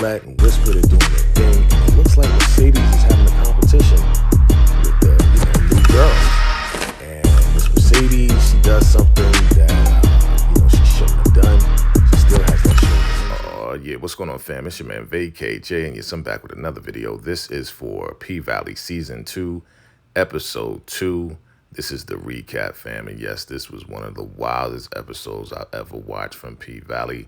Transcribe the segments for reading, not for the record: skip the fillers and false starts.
Roulette and Whisper, they're doing their thing. And it looks like Mercedes is having a competition with the new girls. And Miss Mercedes, she does something that she shouldn't have done. She still has that show. Yeah, what's going on, fam? It's your man VACAY-J, and yes, I'm back with another video. This is for P-Valley Season 2, Episode 2. This is the recap, fam, and yes, this was one of the wildest episodes I've ever watched from P-Valley.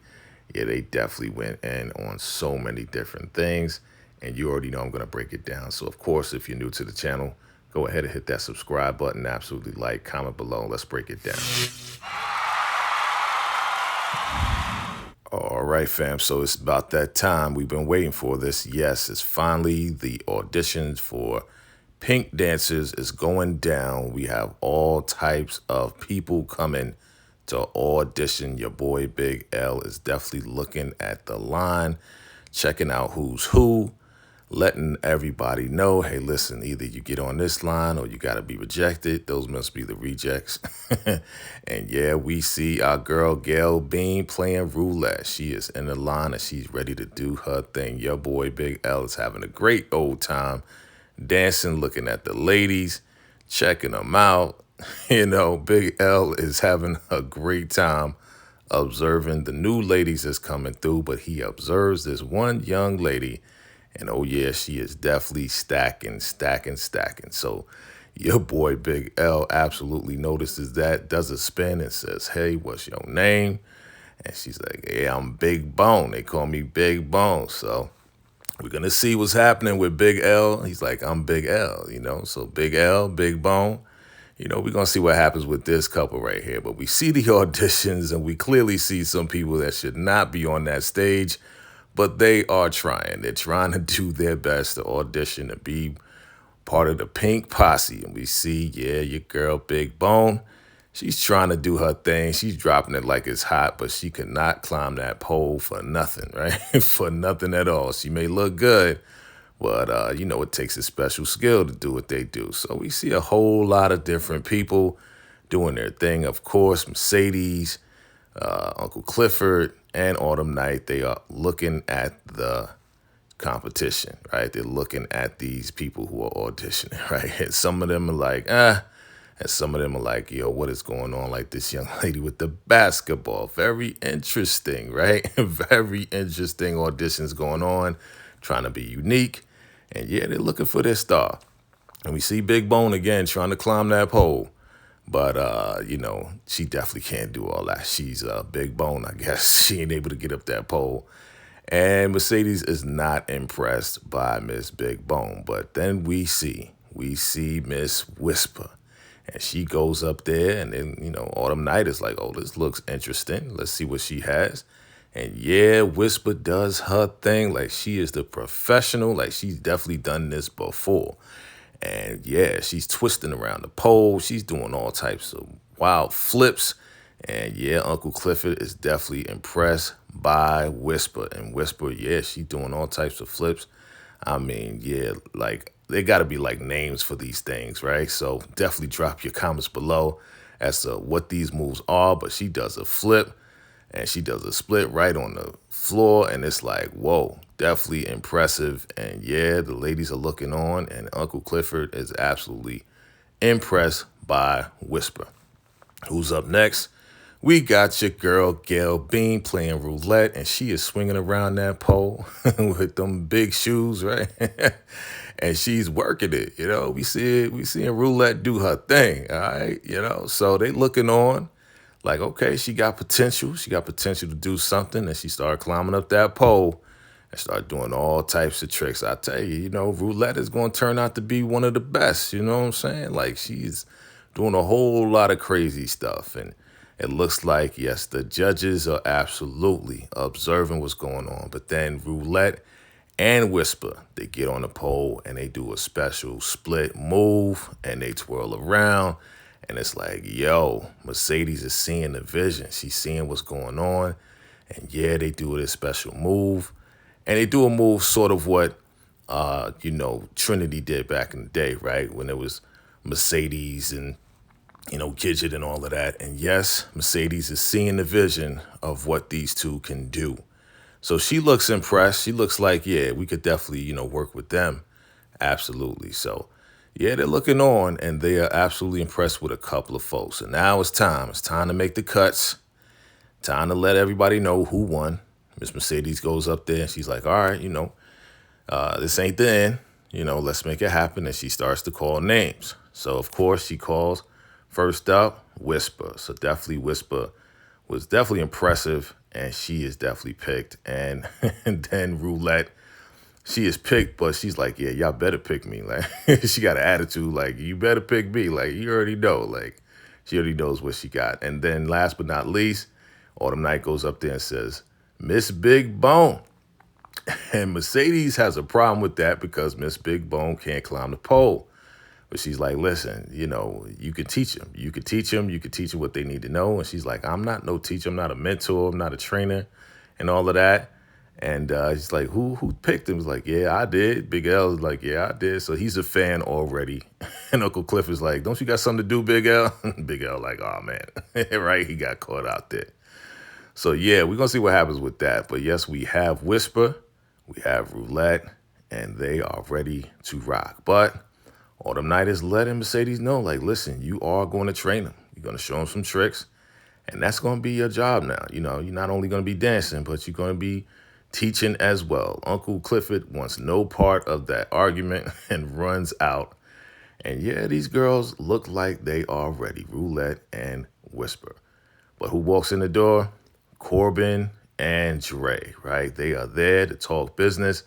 Yeah, they definitely went in on so many different things, and you already know I'm going to break it down. So, of course, if you're new to the channel, go ahead and hit that subscribe button. Absolutely like, comment below. Let's break it down. All right, fam. So it's about that time we've been waiting for this. Yes, it's finally the auditions for Pynk dancers is going down. We have all types of people coming to audition. Your boy Big L is definitely looking at the line, checking out who's who, letting everybody know, hey, listen, either you get on this line or you got to be rejected. Those must be the rejects. And yeah, we see our girl Gail Bean playing roulette. She is in the line and she's ready to do her thing. Your boy Big L is having a great old time dancing, looking at the ladies, checking them out. Big L is having a great time observing the new ladies that's coming through, but he observes this one young lady, and oh yeah, she is definitely stacking. So your boy Big L absolutely notices that, does a spin and says, hey, what's your name? And she's like, yeah, I'm Big Bone. They call me Big Bone. So we're going to see what's happening with Big L. He's like, I'm Big L, So Big L, Big Bone. We're going to see what happens with this couple right here. But we see the auditions, and we clearly see some people that should not be on that stage, but they are trying. They're trying to do their best to audition to be part of the Pynk posse. And we see, yeah, your girl Big Bone. She's trying to do her thing. She's dropping it like it's hot, but she could not climb that pole for nothing, right? For nothing at all. She may look good, but, it takes a special skill to do what they do. So we see a whole lot of different people doing their thing. Of course, Mercedes, Uncle Clifford, and Autumn Night, they are looking at the competition, right? They're looking at these people who are auditioning, right? And some of them are like, and some of them are like, yo, what is going on? Like this young lady with the basketball. Very interesting, right? Very interesting auditions going on, trying to be unique. And yeah, they're looking for their star. And we see Big Bone again trying to climb that pole. But, she definitely can't do all that. She's Big Bone, I guess. She ain't able to get up that pole. And Mercedes is not impressed by Miss Big Bone. But then we see Miss Whisper. And she goes up there, and then, Autumn Night is like, oh, this looks interesting. Let's see what she has. And yeah, Whisper does her thing. Like, she is the professional. Like, she's definitely done this before. And yeah, she's twisting around the pole. She's doing all types of wild flips. And yeah, Uncle Clifford is definitely impressed by Whisper. And Whisper, yeah, she's doing all types of flips. I mean, yeah, like, they got to be like names for these things, right? So definitely drop your comments below as to what these moves are. But she does a flip and she does a split right on the floor. And it's like, whoa, definitely impressive. And yeah, the ladies are looking on, and Uncle Clifford is absolutely impressed by Whisper. Who's up next? We got your girl Gail Bean playing roulette, and she is swinging around that pole with them big shoes, right? And she's working it, We seeing roulette do her thing, all right, So they looking on like, okay, she got potential. She got potential to do something, and she started climbing up that pole and started doing all types of tricks. I tell you, roulette is going to turn out to be one of the best, you know what I'm saying? Like, she's doing a whole lot of crazy stuff, and it looks like, yes, the judges are absolutely observing what's going on. But then Roulette and Whisper, they get on the pole and they do a special split move and they twirl around. And it's like, yo, Mercedes is seeing the vision. She's seeing what's going on. And yeah, they do this special move. And they do a move sort of what, Trinity did back in the day, right? When it was Mercedes and Gidget and all of that. And yes, Mercedes is seeing the vision of what these two can do. So she looks impressed. She looks like, yeah, we could definitely, work with them. Absolutely. So, yeah, they're looking on and they are absolutely impressed with a couple of folks. And now it's time. It's time to make the cuts. Time to let everybody know who won. Miss Mercedes goes up there and she's like, all right, this ain't the end. Let's make it happen. And she starts to call names. So, of course, she calls first up Whisper. So, definitely Whisper was definitely impressive. And she is definitely picked. And, and then Roulette, she is picked, but she's like, yeah, y'all better pick me. Like, she got an attitude like, you better pick me. Like, you already know. Like, she already knows what she got. And then last but not least, Autumn Night goes up there and says, Miss Big Bone. And Mercedes has a problem with that because Miss Big Bone can't climb the pole. But she's like, listen, you can teach them. You can teach them. You can teach them what they need to know. And she's like, I'm not no teacher. I'm not a mentor. I'm not a trainer and all of that. And he's like, who picked him? He's like, yeah, I did. Big L is like, yeah, I did. So he's a fan already. And Uncle Cliff is like, don't you got something to do, Big L? Big L like, oh, man. Right? He got caught out there. So, yeah, we're going to see what happens with that. But, yes, we have Whisper. We have Roulette. And they are ready to rock. But Autumn Night is letting Mercedes know, like, listen, you are going to train them. You're going to show them some tricks. And that's going to be your job now. You're not only going to be dancing, but you're going to be teaching as well. Uncle Clifford wants no part of that argument and runs out. And yeah, these girls look like they are ready. Roulette and Whisper. But who walks in the door? Corbin and Dre, right? They are there to talk business.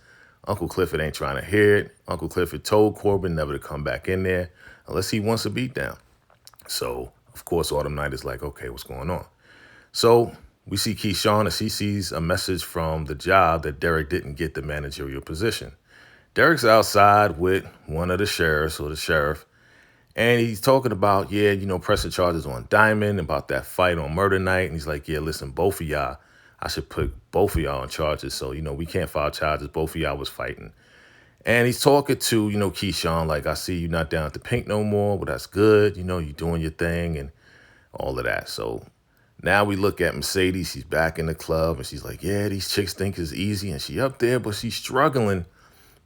Uncle Clifford ain't trying to hear it. Uncle Clifford told Corbin never to come back in there unless he wants a beatdown. So, of course, Autumn Night is like, okay, what's going on? So we see Keyshawn and she sees a message from the job that Derek didn't get the managerial position. Derek's outside with one of the sheriffs or the sheriff, and he's talking about, yeah, pressing charges on Diamond, about that fight on murder night. And he's like, yeah, listen, both of y'all, I should put both of y'all on charges. So, we can't file charges. Both of y'all was fighting. And he's talking to, Keyshawn, like, I see you not down at the Pynk no more, but that's good. You're doing your thing and all of that. So now we look at Mercedes. She's back in the club and she's like, yeah, these chicks think it's easy. And she up there, but she's struggling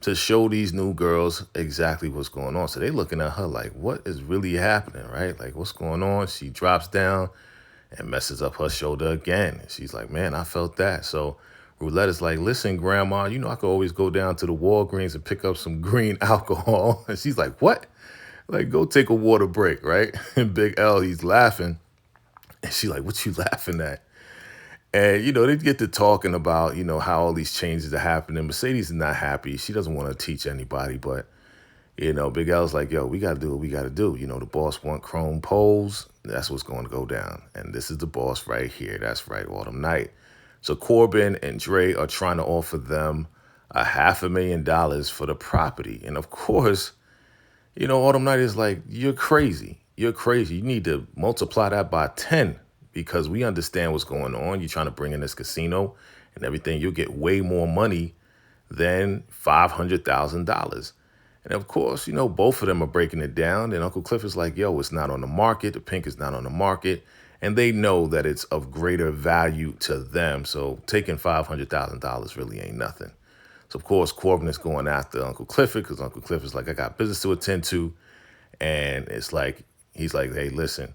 to show these new girls exactly what's going on. So they looking at her like, what is really happening, right? Like, what's going on? She drops down and messes up her shoulder again. And she's like, man, I felt that. So Roulette is like, listen, Grandma, I could always go down to the Walgreens and pick up some green alcohol. And she's like, what? Like, go take a water break, right? And Big L, he's laughing. And she's like, what you laughing at? And, they get to talking about, how all these changes are happening. Mercedes is not happy. She doesn't want to teach anybody. But, Big L's like, yo, we got to do what we got to do. The boss want chrome poles. That's what's going to go down. And this is the boss right here. That's right, Autumn Night. So Corbin and Dre are trying to offer them $500,000 for the property. And, of course, Autumn Night is like, you're crazy. You're crazy. You need to multiply that by 10 because we understand what's going on. You're trying to bring in this casino and everything. You'll get way more money than $500,000. And of course, both of them are breaking it down. And Uncle Cliff is like, yo, it's not on the market. The Pynk is not on the market. And they know that it's of greater value to them. So taking $500,000 really ain't nothing. So, of course, Corbin is going after Uncle Clifford because Uncle Clifford is like, I got business to attend to. And it's like, he's like, hey, listen,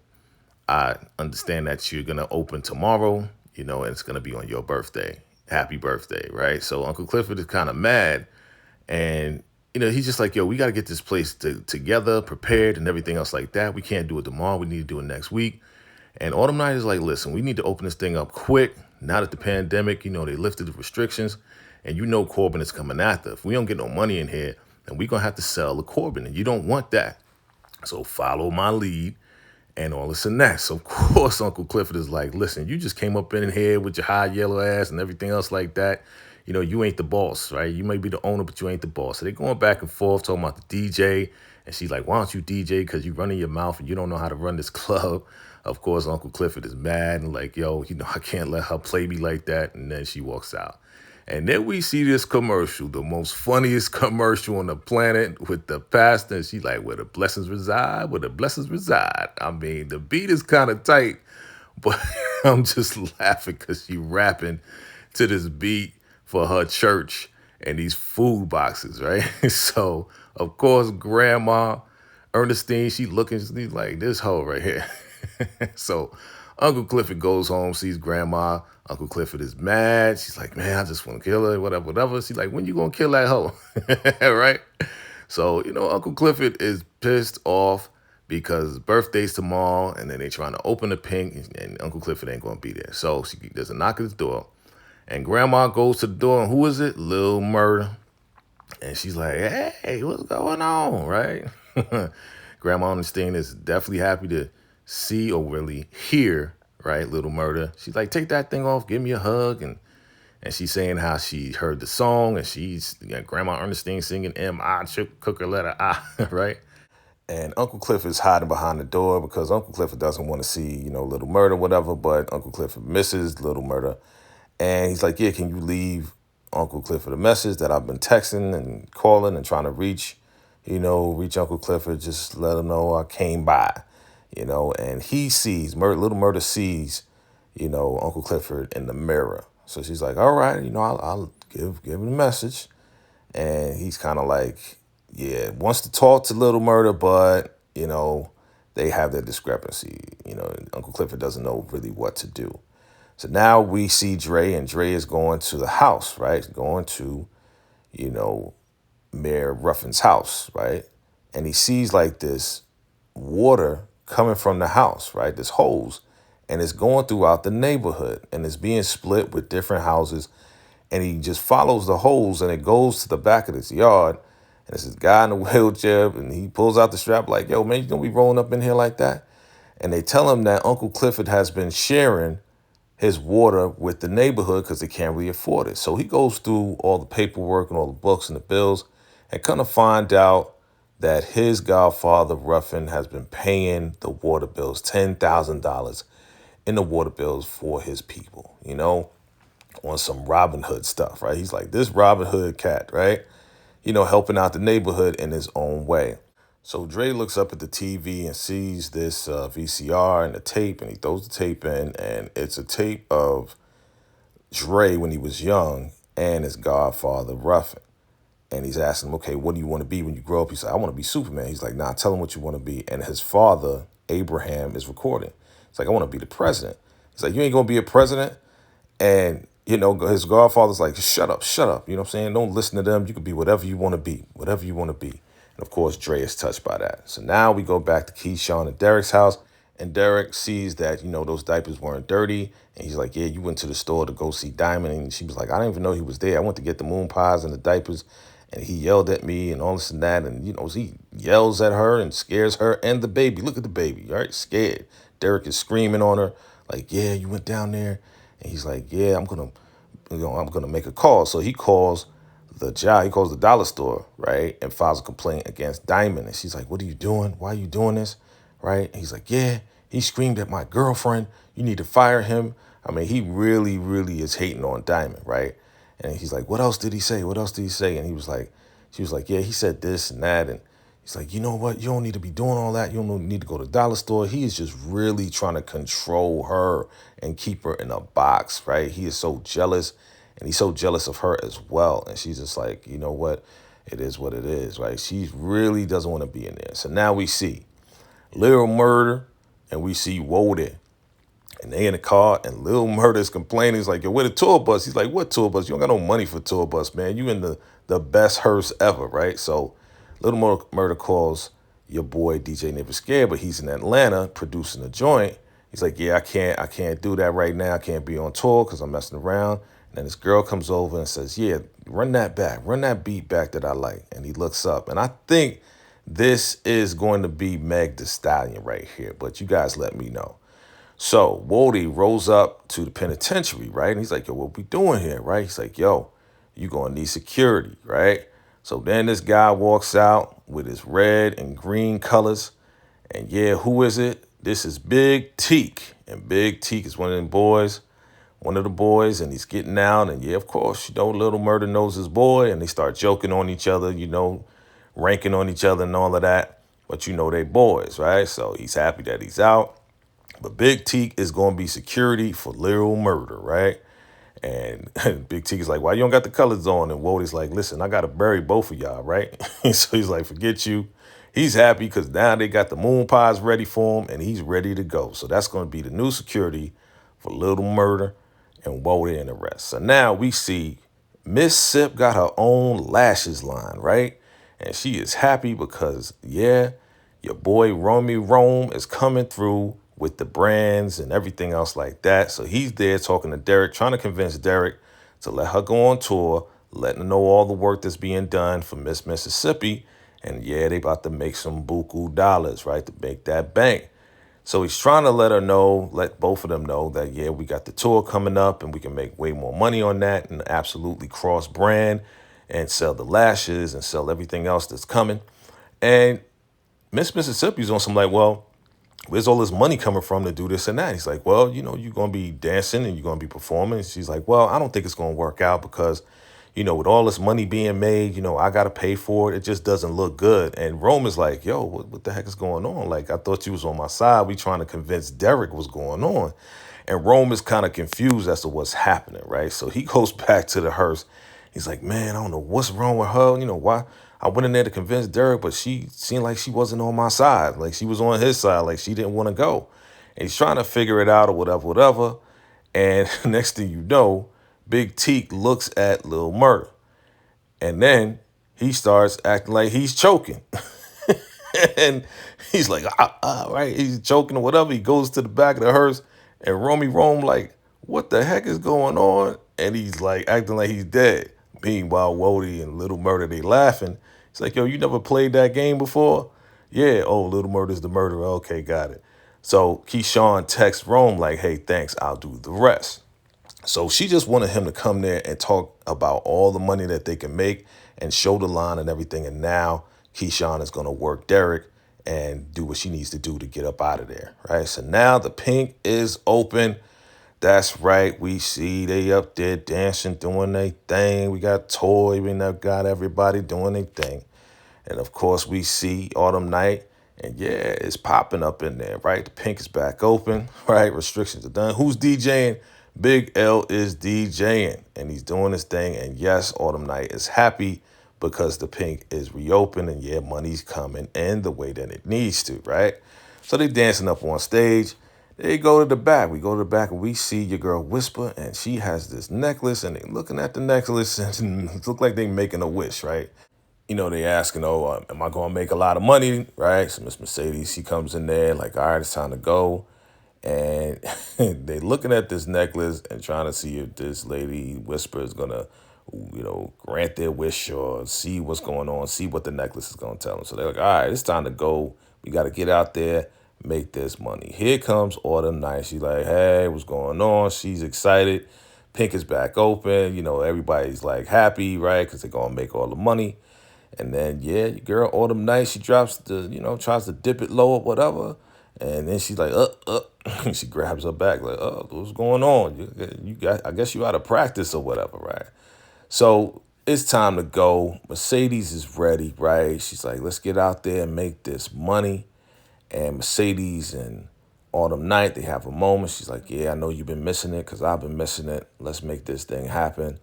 I understand that you're going to open tomorrow, and it's going to be on your birthday. Happy birthday, right? So Uncle Clifford is kind of mad. And, he's just like, yo, we got to get this place together, prepared and everything else like that. We can't do it tomorrow. We need to do it next week. And Autumn Night is like, listen, we need to open this thing up quick. Now that the pandemic, they lifted the restrictions. And Corbin is coming after. If we don't get no money in here, then we're going to have to sell the Corbin. And you don't want that. So follow my lead and all this and that. So, of course, Uncle Clifford is like, listen, you just came up in here with your high yellow ass and everything else like that. You ain't the boss, right? You may be the owner, but you ain't the boss. So they're going back and forth talking about the DJ. And she's like, why don't you DJ? Because you running your mouth and you don't know how to run this club. Of course, Uncle Clifford is mad and like, yo, I can't let her play me like that. And then she walks out. And then we see this commercial, the most funniest commercial on the planet with the pastor. And she's like, where the blessings reside, where the blessings reside. I mean, the beat is kind of tight, but I'm just laughing because she rapping to this beat. for her church and these food boxes, right? So of course, Grandma Ernestine, she's like this hoe right here. So Uncle Clifford goes home, sees Grandma. Uncle Clifford is mad. She's like, man, I just want to kill her, whatever, whatever. She's like, when you gonna kill that hoe? Right? So, Uncle Clifford is pissed off because his birthday's tomorrow, and then they trying to open the Pynk, and Uncle Clifford ain't gonna be there. So there's a knock at his door, and Grandma goes to the door, and who is it? Lil Murder. And she's like, hey, what's going on, right? Grandma Ernestine is definitely happy to see or really hear, right, Little Murder. She's like, take that thing off, give me a hug. And she's saying how she heard the song, and she's Grandma Ernestine singing M.I. Cooker letter I, right? And Uncle Clifford's hiding behind the door because Uncle Clifford doesn't want to see, Little Murder, whatever, but Uncle Clifford misses Little Murder. And he's like, yeah, can you leave Uncle Clifford a message that I've been texting and calling and trying to reach Uncle Clifford, just let him know I came by, and he sees, Little Murder sees, Uncle Clifford in the mirror. So she's like, all right, I'll give him a message. And he's kind of like, yeah, wants to talk to Little Murder, but, they have that discrepancy. Uncle Clifford doesn't know really what to do. So now we see Dre, and Dre is going to the house, right? Going to, Mayor Ruffin's house, right? And he sees like this water coming from the house, right? This hose, and it's going throughout the neighborhood, and it's being split with different houses. And he just follows the hose, and it goes to the back of this yard. And it's this guy in a wheelchair, and he pulls out the strap like, yo, man, you don't be rolling up in here like that. And they tell him that Uncle Clifford has been sharing his water with the neighborhood because they can't really afford it. So he goes through all the paperwork and all the books and the bills, and kind of find out that his godfather, Ruffin, has been paying the water bills, $10,000 in the water bills for his people, on some Robin Hood stuff, right? He's like this Robin Hood cat, right? Helping out the neighborhood in his own way. So Dre looks up at the TV and sees this VCR and the tape, and he throws the tape in, and it's a tape of Dre when he was young and his godfather, Ruffin. And he's asking him, okay, what do you want to be when you grow up? He said, I want to be Superman. He's like, nah, tell him what you want to be. And his father, Abraham, is recording. He's like, I want to be the president. He's like, you ain't going to be a president? And, his godfather's like, shut up. You know what I'm saying? Don't listen to them. You can be whatever you want to be, whatever you want to be. And of course, Dre is touched by that. So now we go back to Keyshawn and Derek's house. And Derek sees that, those diapers weren't dirty. And he's like, yeah, you went to the store to go see Diamond. And she was like, I didn't even know he was there. I went to get the moon pies and the diapers. And he yelled at me and all this and that. And, he yells at her and scares her and the baby. Look at the baby, right? Scared. Derek is screaming on her like, yeah, you went down there. And he's like, yeah, I'm going to make a call. So he calls the dollar store, right? And files a complaint against Diamond. And she's like, what are you doing? Why are you doing this? Right? And he's like, yeah, he screamed at my girlfriend. You need to fire him. I mean, he really, really is hating on Diamond, right? And he's like, what else did he say? What else did he say? And she was like, yeah, he said this and that. And he's like, you know what? You don't need to be doing all that. You don't need to go to the dollar store. He is just really trying to control her and keep her in a box, right? He is so jealous, and he's so jealous of her as well. And she's just like, you know what? It is what it is, right? She really doesn't want to be in there. So now we see Lil Murder and we see Woden. And they in the car, and Lil Murder is complaining. He's like, yo, where the tour bus? He's like, what tour bus? You don't got no money for tour bus, man. You in the best hearse ever, right? So Little Murder calls your boy DJ Never Scared, but he's in Atlanta producing a joint. He's like, yeah, I can't do that right now. I can't be on tour because I'm messing around. And then this girl comes over and says, yeah, run that beat back that I like. And he looks up, and I think this is going to be Meg Thee Stallion right here, but you guys let me know. So Wody rolls up to the penitentiary, right? And he's like, yo, what we doing here, right? He's like, yo, you going to need security, right? So then this guy walks out with his red and green colors. And yeah, who is it? This is Big Teak. And Big Teak is one of the boys, and he's getting out. And yeah, of course, Little Murder knows his boy, and they start joking on each other, ranking on each other and all of that. But they boys, right? So he's happy that he's out. But Big Teak is going to be security for Lil Murder, right? And Big T is like, why you don't got the colors on? And Wodie's like, listen, I got to bury both of y'all, right? So he's like, forget you. He's happy because now they got the moon pies ready for him and he's ready to go. So that's going to be the new security for Little Murder and Wodie and the rest. So now we see Miss Sip got her own lashes line, right? And she is happy because, yeah, your boy Romy Rome is coming through with the brands and everything else like that. So he's there talking to Derek, trying to convince Derek to let her go on tour, letting her know all the work that's being done for Miss Mississippi. And yeah, they about to make some buku dollars, right, to make that bank. So he's trying to let her know, let both of them know that, yeah, we got the tour coming up and we can make way more money on that and absolutely cross brand and sell the lashes and sell everything else that's coming. And Miss Mississippi's on some like, well, where's all this money coming from to do this and that? He's like, well, you're going to be dancing and you're going to be performing. And she's like, well, I don't think it's going to work out because, with all this money being made, I got to pay for it. It just doesn't look good. And Rome is like, yo, what the heck is going on? Like, I thought you was on my side. We trying to convince Derek what's going on. And Rome is kind of confused as to what's happening, right? So he goes back to the hearse. He's like, man, I don't know what's wrong with her. Why? I went in there to convince Derek, but she seemed like she wasn't on my side. Like she was on his side. Like she didn't want to go. And he's trying to figure it out or whatever. And next thing you know, Big Teak looks at Lil Murder. And then he starts acting like he's choking. And he's like, right. He's choking or whatever. He goes to the back of the hearse and Romy Rome like, what the heck is going on? And he's like acting like he's dead. Meanwhile, Wodie and Little Murder, they laughing. He's like, yo, you never played that game before? Yeah, oh, Little Murder's the murderer. Okay, got it. So Keyshawn texts Rome like, hey, thanks, I'll do the rest. So she just wanted him to come there and talk about all the money that they can make and show the line and everything. And now Keyshawn is going to work Derek and do what she needs to do to get up out of there, right? So now the Pynk is open. That's right. We see they up there dancing, doing their thing. We got Toy. We now got everybody doing their thing. And of course, we see Autumn Night. And yeah, it's popping up in there, right? The Pynk is back open, right? Restrictions are done. Who's DJing? Big L is DJing. And he's doing his thing. And yes, Autumn Night is happy because the Pynk is reopened. And yeah, money's coming in the way that it needs to, right? So they dancing up on stage. They go to the back. We go to the back and we see your girl Whisper, and she has this necklace, and they looking at the necklace, and it look like they making a wish, right? They asking, oh, am I going to make a lot of money, right? So Miss Mercedes, she comes in there like, all right, it's time to go. And they looking at this necklace and trying to see if this lady Whisper is going to, grant their wish or see what's going on, see what the necklace is going to tell them. So they're like, all right, it's time to go. We got to get out there, make this money. Here comes Autumn Night. She's like, hey, what's going on? She's excited. Pynk is back open. Everybody's like happy, right? Because they're going to make all the money. And then, yeah, your girl Autumn Night, she drops tries to dip it low or whatever. And then she's like, she grabs her back like, what's going on? I guess you out of practice or whatever, right? So it's time to go. Mercedes is ready, right? She's like, let's get out there and make this money. And Mercedes and Autumn Night, they have a moment. She's like, yeah, I know you've been missing it because I've been missing it. Let's make this thing happen.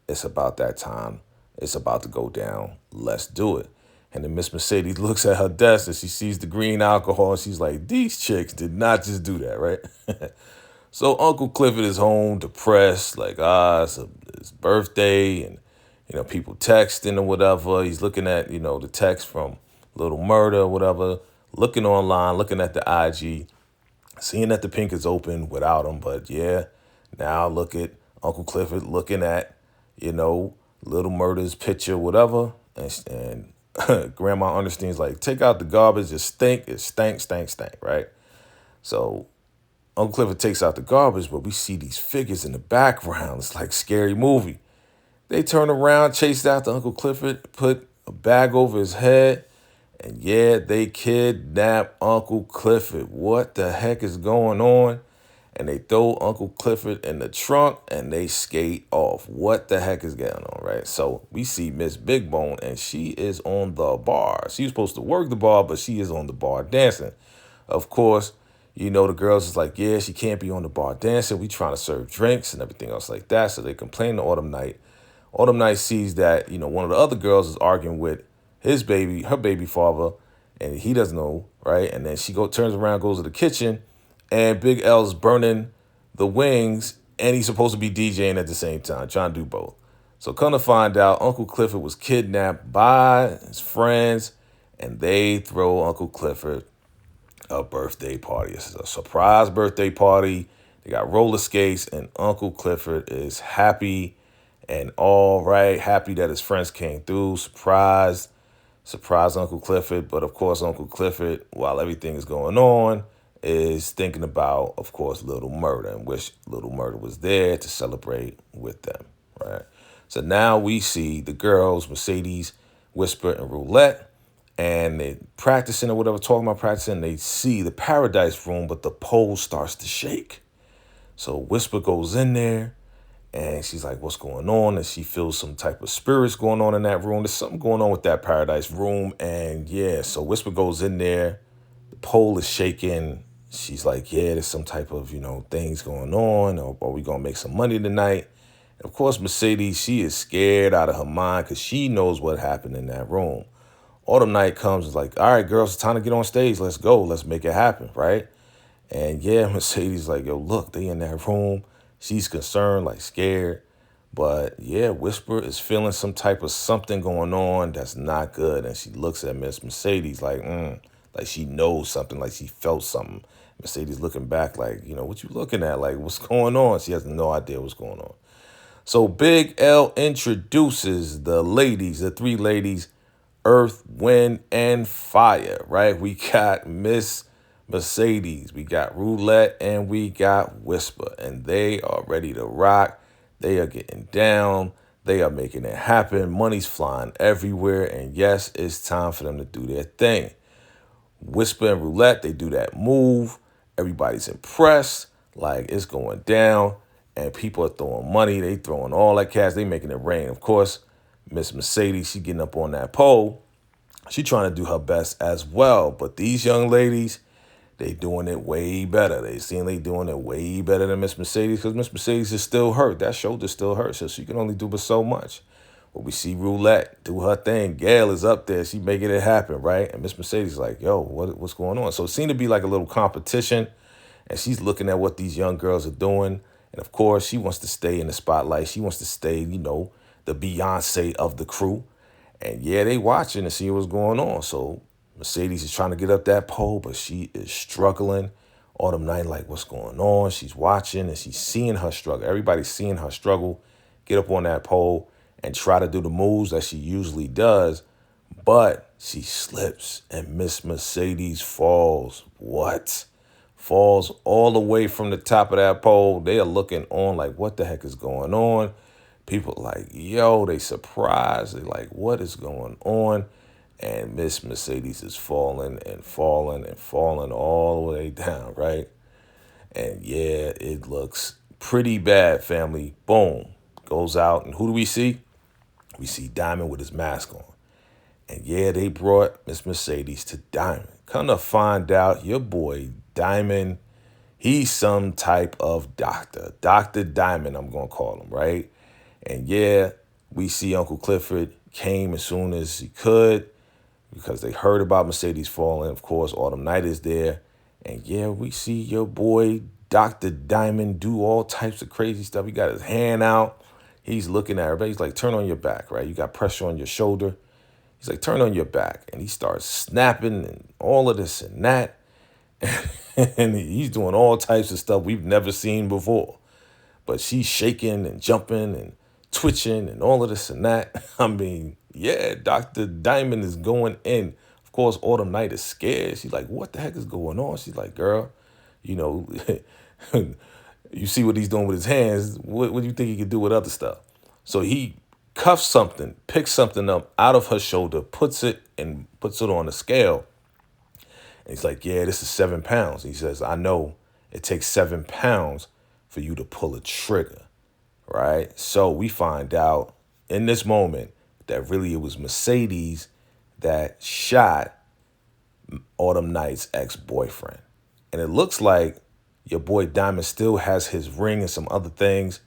It's about that time. It's about to go down. Let's do it. And then Miss Mercedes looks at her desk and she sees the green alcohol and she's like, these chicks did not just do that, right? So Uncle Clifford is home depressed, like, it's his birthday and, people texting or whatever. He's looking at, the text from Little Murder or whatever, looking online, looking at the IG, seeing that the Pynk is open without him. But yeah, now look at Uncle Clifford looking at, Little Murder's picture, whatever. And Grandma understands, like, take out the garbage, it stank, right? So Uncle Clifford takes out the garbage, but we see these figures in the background. It's like Scary Movie. They turn around, chased after Uncle Clifford, put a bag over his head, and yeah, they kidnap Uncle Clifford. What the heck is going on? And they throw Uncle Clifford in the trunk and they skate off. What the heck is going on, right? So we see Miss Big Bone and she is on the bar. She was supposed to work the bar, but she is on the bar dancing. Of course, The girls is like, yeah, she can't be on the bar dancing. We trying to serve drinks and everything else like that. So they complain to Autumn Night. Autumn Night sees that, one of the other girls is arguing with her baby father, and he doesn't know, right? And then she turns around, goes to the kitchen, and Big L's burning the wings, and he's supposed to be DJing at the same time, trying to do both. So come to find out, Uncle Clifford was kidnapped by his friends, and they throw Uncle Clifford a birthday party. This is a surprise birthday party. They got roller skates, and Uncle Clifford is happy and all right, happy that his friends came through. Surprise Uncle Clifford. But of course, Uncle Clifford, while everything is going on, is thinking about, of course, Little Murder, and wish Little Murder was there to celebrate with them, right? So now we see the girls, Mercedes, Whisper, and Roulette, and they practicing or whatever, talking about practicing. They see the Paradise Room, but the pole starts to shake. So Whisper goes in there, and she's like, what's going on? And she feels some type of spirits going on in that room. There's something going on with that Paradise Room. And yeah, so Whisper goes in there. The pole is shaking. She's like, yeah, there's some type of, things going on. Or are we going to make some money tonight? And of course, Mercedes, she is scared out of her mind because she knows what happened in that room. Autumn Night comes and is like, all right, girls, it's time to get on stage. Let's go. Let's make it happen, right? And yeah, Mercedes like, yo, look, they in that room. She's concerned, like scared. But yeah, Whisper is feeling some type of something going on that's not good. And she looks at Miss Mercedes like she knows something, like she felt something. Mercedes looking back like, what you looking at? Like, what's going on? She has no idea what's going on. So Big L introduces the ladies, the three ladies, Earth, Wind, and Fire, right? We got Miss Mercedes, we got Roulette, and we got Whisper, and they are ready to rock. They are getting down. They are making it happen. Money's flying everywhere, and yes, it's time for them to do their thing. Whisper and Roulette, they do that move. Everybody's impressed, like it's going down, and people are throwing money. They throwing all that cash. They making it rain. Of course, Miss Mercedes, she getting up on that pole. She trying to do her best as well, but these young ladies, they doing it way better. They doing it way better than Miss Mercedes because Miss Mercedes is still hurt. That shoulder still hurts, so she can only do but so much. But we see Roulette do her thing. Gail is up there. She making it happen, right? And Miss Mercedes is like, yo, what's going on? So it seemed to be like a little competition, and she's looking at what these young girls are doing. And of course, she wants to stay in the spotlight. She wants to stay, the Beyonce of the crew. And yeah, they watching to see what's going on. So Mercedes is trying to get up that pole, but she is struggling. Autumn Night, like, what's going on? She's watching and she's seeing her struggle. Everybody's seeing her struggle, get up on that pole and try to do the moves that she usually does. But she slips and Miss Mercedes falls. What? Falls all the way from the top of that pole. They are looking on like, what the heck is going on? People like, yo, they surprised. They like, what is going on? And Miss Mercedes is falling and falling and falling all the way down, right? And yeah, it looks pretty bad, family. Boom. Goes out. And who do we see? We see Diamond with his mask on. And yeah, they brought Miss Mercedes to Diamond. Come to find out, your boy Diamond, he's some type of doctor. Dr. Diamond, I'm going to call him, right? And yeah, we see Uncle Clifford came as soon as he could because they heard about Mercedes falling. Of course, Autumn Night is there. And yeah, we see your boy Dr. Diamond do all types of crazy stuff. He got his hand out. He's looking at everybody. He's like, turn on your back, right? You got pressure on your shoulder. He's like, turn on your back. And he starts snapping and all of this and that. And he's doing all types of stuff we've never seen before. But she's shaking and jumping and twitching and all of this and that. I mean, yeah, Dr. Diamond is going in. Of course, Autumn Night is scared. She's like, what the heck is going on? She's like, girl, you see what he's doing with his hands. What do you think he could do with other stuff? So he cuffs something, picks something up out of her shoulder, puts it on the scale. And he's like, yeah, this is 7 pounds. He says, I know it takes 7 pounds for you to pull a trigger, right? So we find out in this moment that really it was Mercedes that shot Autumn Night's ex-boyfriend. And it looks like your boy Diamond still has his ring and some other things.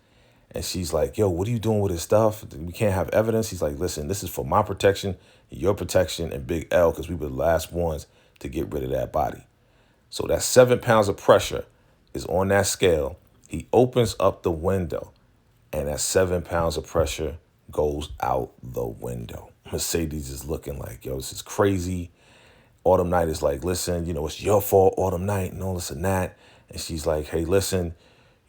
And she's like, yo, what are you doing with his stuff? We can't have evidence. He's like, listen, this is for my protection, your protection, and Big L, because we were the last ones to get rid of that body. So that 7 pounds of pressure is on that scale. He opens up the window, and that 7 pounds of pressure goes out the window. Mercedes is looking like, yo, this is crazy. Autumn Night is like, listen, it's your fault, Autumn Night, and all this and that. And she's like, hey, listen,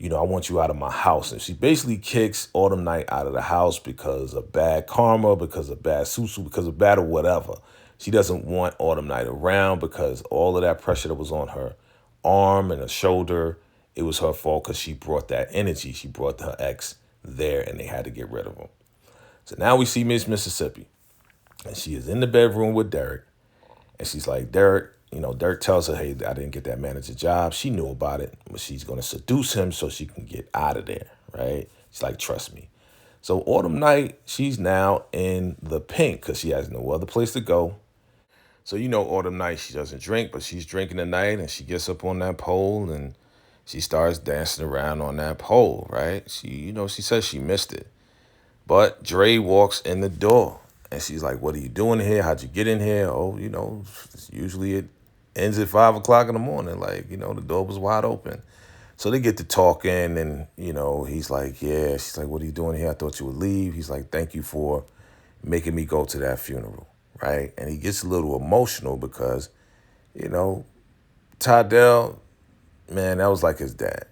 I want you out of my house. And she basically kicks Autumn Night out of the house because of bad karma, because of bad susu, because of bad or whatever. She doesn't want Autumn Night around because all of that pressure that was on her arm and her shoulder, it was her fault because she brought that energy. She brought her ex there and they had to get rid of him. So now we see Miss Mississippi. And she is in the bedroom with Derek. And she's like, Derek, Derek tells her, hey, I didn't get that manager job. She knew about it, but she's going to seduce him so she can get out of there, right? She's like, trust me. So Autumn Night, she's now in the Pynk because she has no other place to go. So, Autumn Night, she doesn't drink, but she's drinking tonight, and she gets up on that pole and she starts dancing around on that pole, right? She says she missed it. But Dre walks in the door. And she's like, what are you doing here? How'd you get in here? Oh, usually it ends at 5 o'clock in the morning. Like, the door was wide open. So they get to talking and, he's like, yeah. She's like, what are you doing here? I thought you would leave. He's like, thank you for making me go to that funeral, right? And he gets a little emotional because, Tydell, man, that was like his dad.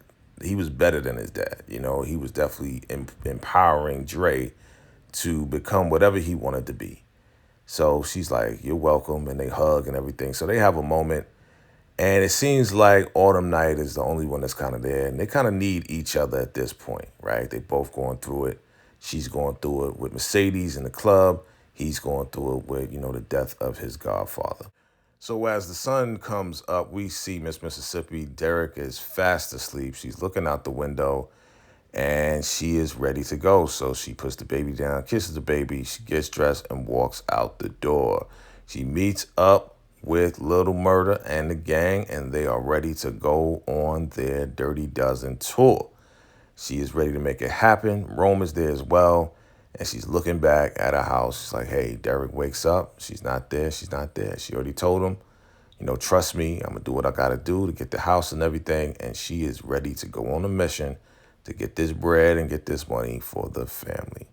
He was better than his dad. He was definitely empowering Dre to become whatever he wanted to be. So she's like, you're welcome, and they hug and everything. So they have a moment, and it seems like Autumn Night is the only one that's kind of there, and they kind of need each other at this point, right? They both going through it. She's going through it with Mercedes in the club. He's going through it with, the death of his godfather. So as the sun comes up, we see Miss Mississippi. Derek is fast asleep. She's looking out the window. And she is ready to go. So she puts the baby down, kisses the baby, she gets dressed and walks out the door. She meets up with Little Murder and the gang, and they are ready to go on their Dirty Dozen tour. She is ready to make it happen. Rome is there as well. And she's looking back at her house. She's like, hey, Derek wakes up. She's not there. She's not there. She already told him, trust me, I'm going to do what I got to do to get the house and everything. And she is ready to go on a mission to get this bread and get this money for the family.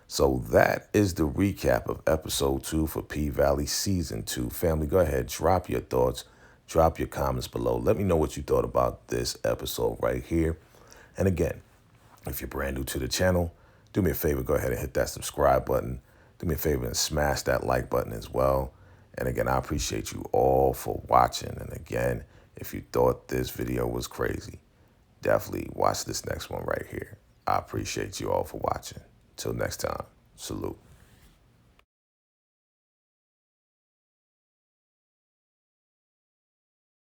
So that is the recap of episode 2 for P-Valley season 2. Family, go ahead, drop your thoughts, drop your comments below. Let me know what you thought about this episode right here. And again, if you're brand new to the channel, do me a favor, go ahead and hit that subscribe button. Do me a favor and smash that like button as well. And again, I appreciate you all for watching. And again, if you thought this video was crazy, definitely watch this next one right here. I appreciate you all for watching. Till next time, salute.